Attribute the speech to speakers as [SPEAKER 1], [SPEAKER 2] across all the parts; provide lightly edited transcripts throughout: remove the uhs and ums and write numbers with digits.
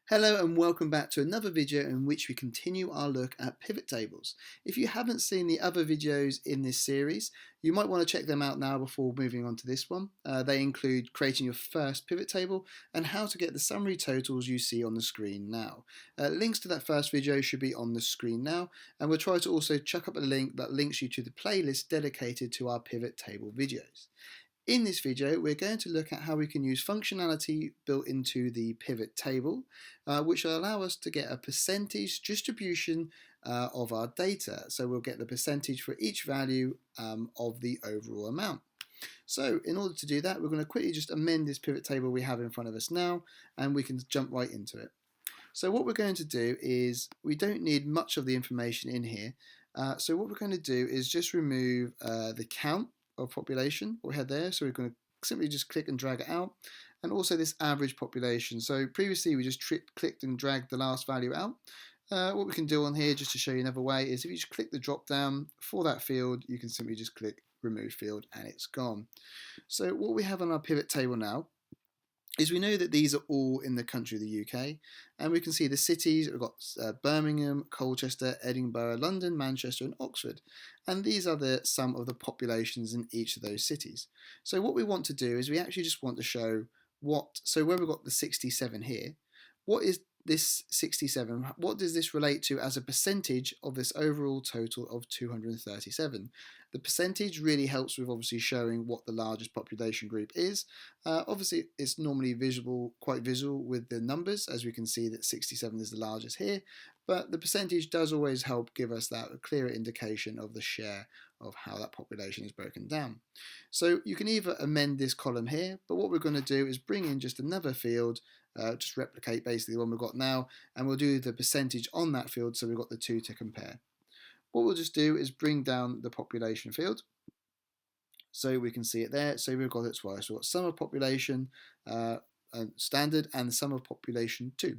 [SPEAKER 1] Hello and welcome back to another video in which we continue our look at pivot tables. If you haven't seen the other videos in this series, you might want to check them out now before moving on to this one. They include creating your first pivot table and how to get the summary totals you see on the screen now. Links to that first video should be on the screen now, and we'll try to also chuck up a link that links you to the playlist dedicated to our pivot table videos. In this video, we're going to look at how we can use functionality built into the pivot table, which will allow us to get a percentage distribution of our data. So we'll get the percentage for each value of the overall amount. So in order to do that, we're going to quickly just amend this pivot table we have in front of us now, and we can jump right into it. So what we're going to do is, we don't need much of the information in here. So what we're going to do is just remove the count of population, what we had there. So we're going to simply just click and drag it out, and also this average population. So previously we just clicked and dragged the last value out. What we can do on here, just to show you another way, is if you just click the drop down for that field, you can simply just click remove field and it's gone. So what we have on our pivot table now is, we know that these are all in the country of the UK, and we can see the cities. We've got Birmingham, Colchester, Edinburgh, London, Manchester and Oxford, and these are the sum of the populations in each of those cities. So what we want to do is, we actually just want to show so where we've got the 67 here, what is this 67, what does this relate to as a percentage of this overall total of 237? The percentage really helps with obviously showing what the largest population group is. Obviously it's normally quite visual with the numbers, as we can see that 67 is the largest here, but the percentage does always help give us that clearer indication of the share of how that population is broken down. So you can either amend this column here, but what we're going to do is bring in just another field, just replicate basically the one we've got now, and we'll do the percentage on that field, so we've got the two to compare. What we'll just do is bring down the population field, so we can see it there. So we've got it twice. We've got sum of population standard and sum of population 2.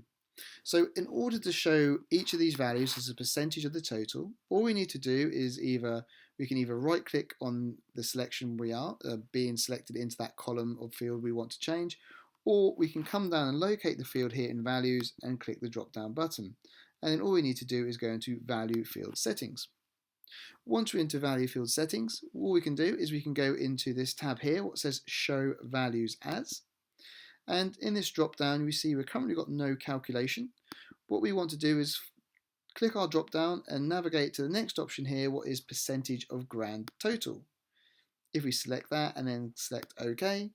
[SPEAKER 1] So in order to show each of these values as a percentage of the total, all we need to do is we can either right click on the selection we are being selected into that column of field we want to change, or we can come down and locate the field here in values and click the drop down button. And then all we need to do is go into value field settings. Once we're into value field settings, all we can do is we can go into this tab here, what says show values as. And in this drop down, we see we've currently got no calculation. What we want to do is click our drop down and navigate to the next option here, what is percentage of grand total. If we select that and then select OK,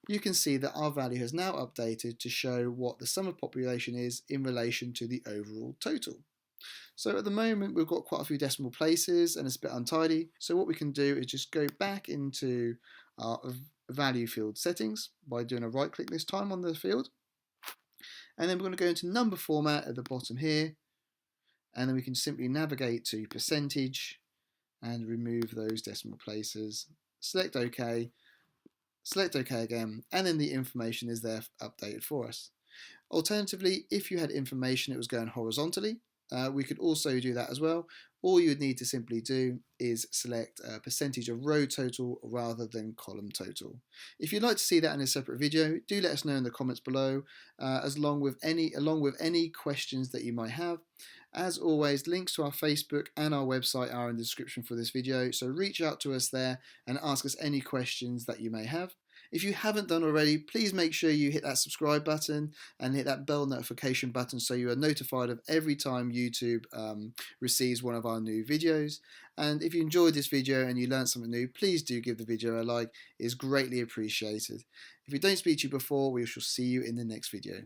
[SPEAKER 1] you can see that our value has now updated to show what the sum of population is in relation to the overall total. So at the moment we've got quite a few decimal places and it's a bit untidy, so what we can do is just go back into our value field settings by doing a right click this time on the field, and then we're going to go into number format at the bottom here, and then we can simply navigate to percentage and remove those decimal places, select OK, select OK again, and then the information is there updated for us. Alternatively, if you had information that was going horizontally, we could also do that as well. All you would need to simply do is select a percentage of row total rather than column total. If you'd like to see that in a separate video, do let us know in the comments below, along with any questions that you might have. As always, links to our Facebook and our website are in the description for this video, so reach out to us there and ask us any questions that you may have. If you haven't done already, please make sure you hit that subscribe button and hit that bell notification button so you are notified of every time YouTube receives one of our new videos. And if you enjoyed this video and you learned something new, please do give the video a like. It is greatly appreciated. If we don't speak to you before, we shall see you in the next video.